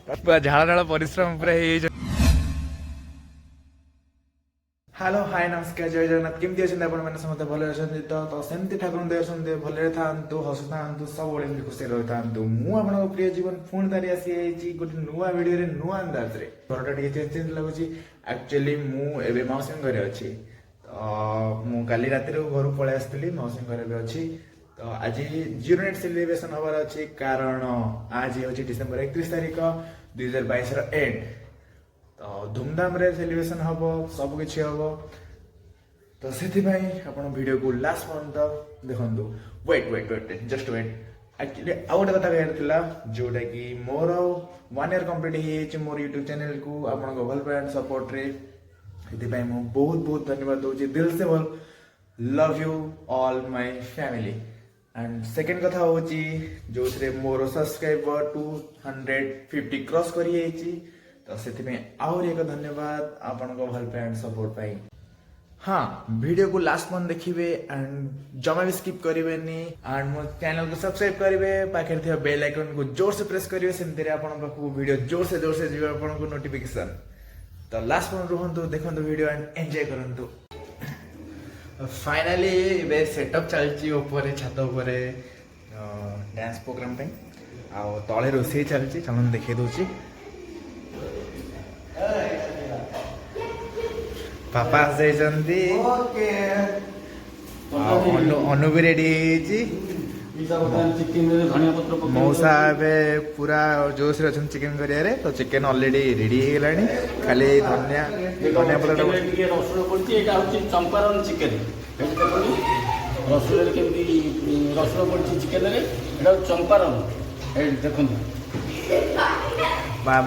झाड़ झाड़ परिश्रम पूरा हेलो हाय नमस्कार जय जगन्नाथ केमती अच्छे आपने समस्त भले अच्छे तो सेमती ठाकुर दे भले था हसु था सब खुशी रही था मुझे प्रिय जीवन पुणी तारी आसी गोटे नुआ भिडियो नुआ अंदाज घरटा चेंज चेंज लगुच एक्चुअली मुझे मौसी घरे अच्छी तो मुझे राति घर पलि आसती मौसी घरे भी अच्छी तो आज 0 नेट सेलिब्रेशन हबार अच्छी कारण आज हूँ डिसेम्बर 31 तारीख 2022 एंड तो धूमधाम रे सेलिब्रेशन हम सबकि हम तो से वीडियो को लास्ट पर्यंत देखु wait wait wait just wait actually आउ गोटे कथा कहला जोटा कि मोर 1 ईयर कंप्लीट हो मोर यूट्यूब चैनल को आप भल पाए सपोर्ट रे मु बहुत बहुत धन्यवाद दूसरी दिल से भल love you all my family and second कथा हूँ जो मोर सब्सक्राइबर 250 क्रॉस कर तो से आहुरी एक धन्यवाद आपण को भल पाए सपोर्ट पाई हाँ वीडियो को लास्ट मन देखिए एंड जमा भी स्किप करेंगे एंड मो चैनल को सब्सक्राइब करेंगे पाखे थे बेल आइकन को जोर से प्रेस करेंगे सेमती आपको वीडियो जोर से जी आपको नोटिफिकेशन तो लास्ट मन रुहतु देखो वीडियो एंड एंजॉय करूँ फाइनाली सेटअप चलती ऊपर छात उपर डांस प्रोग्राम तले रोसे चलती चलो देखे दूसरी पापा आसती अनु भी रेडी मौसा पूरा जोश रे चिकेन करिया तो चिकेन ऑलरेडी रेडी हो गलानी खाली धनिया धनिया पत्र रसुण पड़ती एटा होची चंपारण चिकेन रसुण केमती रसुण पड़ती चिकेन रे एटा चंपारण ए देखन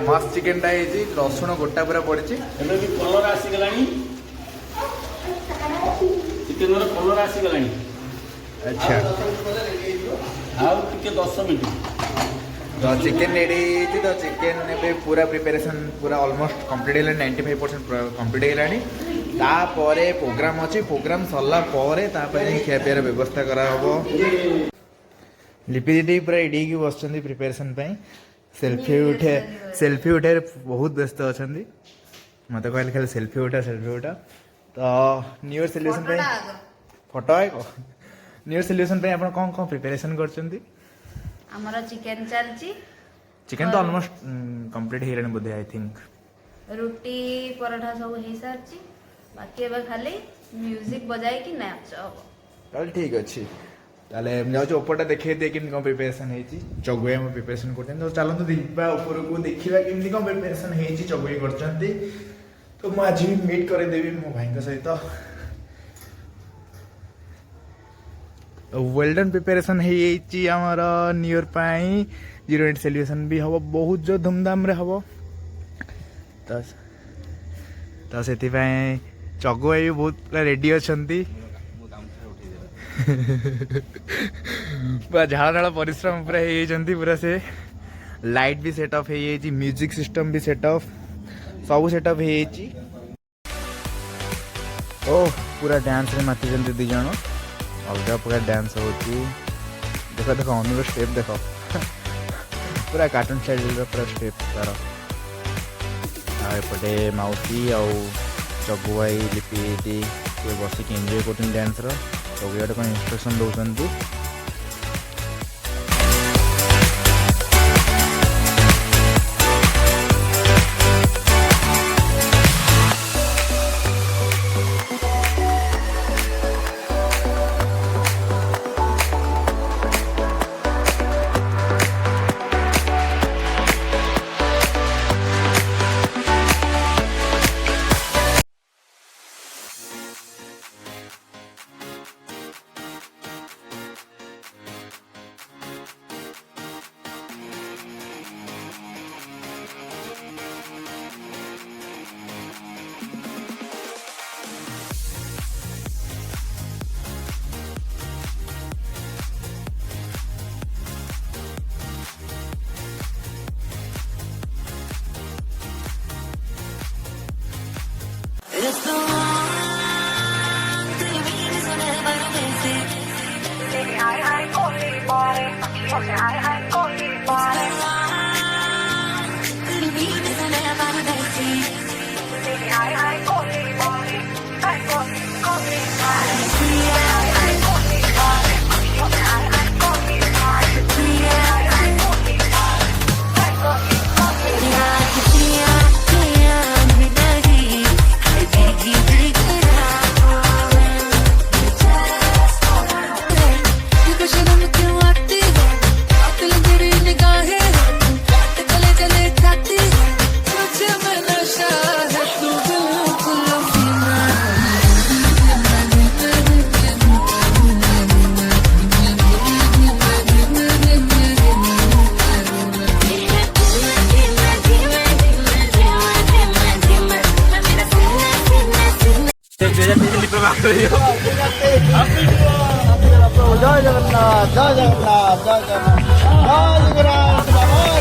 मस्त चिकेन टा है रसुण गोटा पूरा पड़ी एबे भी कलर आसी गलानी चिकेन रो कलर आसी गलानी अच्छा आउ टिके 10 मिनिट तो चिकेन रेडी तो चिकेन ए पूरा प्रिपरेशन पूरा ऑलमोस्ट कंप्लीट है 95% कंप्लीट है तापर प्रोग्राम अच्छी प्रोग्राम सरला खियापियार व्यवस्था करा लिपि दीदी पूरा रेडी की बस प्रिपरेशन सेल्फी उठे बहुत व्यस्त अच्छा मत कहले खाली सेल्फी उठा तो न्यू ईयर सेलिब्रेशन फोटो है न्यू ईयर सेलिब्रेशन आप कौन कौन प्रिपरेशन कर चिकेन चलची चिकेन तो ऑलमोस्ट कंप्लीट हो रहा बोधे आई थिंक रुटी पराठा सब हो सारी बाकी एबे खाली म्यूजिक बजाई कि नाच हम ठीक अच्छी ताले जाऊँ उपरटा देखिए दिए कि कौन प्रिपरेशन होती चगुआ में प्रिपरेशन करते तो चलते दीपा ऊपर को देखा केमती कौन प्रिपरेशन होती चगुई कर तो मुझे आज भी मीट करदेवी मो भाई सहित well done preparation Homer new year 0 net celebration भी हम बहुत जो धूमधाम रे हम तो से चगुआ भी बहुत पूरा रेडी अच्छा झाड़ झाड़ परिश्रम पूरा पूरा से लाइट भी सेटअप हो म्यूजिक सिस्टम भी सेटअप सब सेटअप हो पूरा डांस रे माति दी जन अलग पूरा डांस हो देखो देखो अनुर स्टेप देखो पूरा कार्टून स्टाइल पूरा स्टेप तार आपटे मौसी आउ चगुआई लिपि बसिक एंजॉय कर डांस रोटे कौन इंस्ट्रक्शन दौरान জয় জগন্নাথ জয় জগন্নাথ জয় জগন্নাথ জয় জগন্নাথ বাবা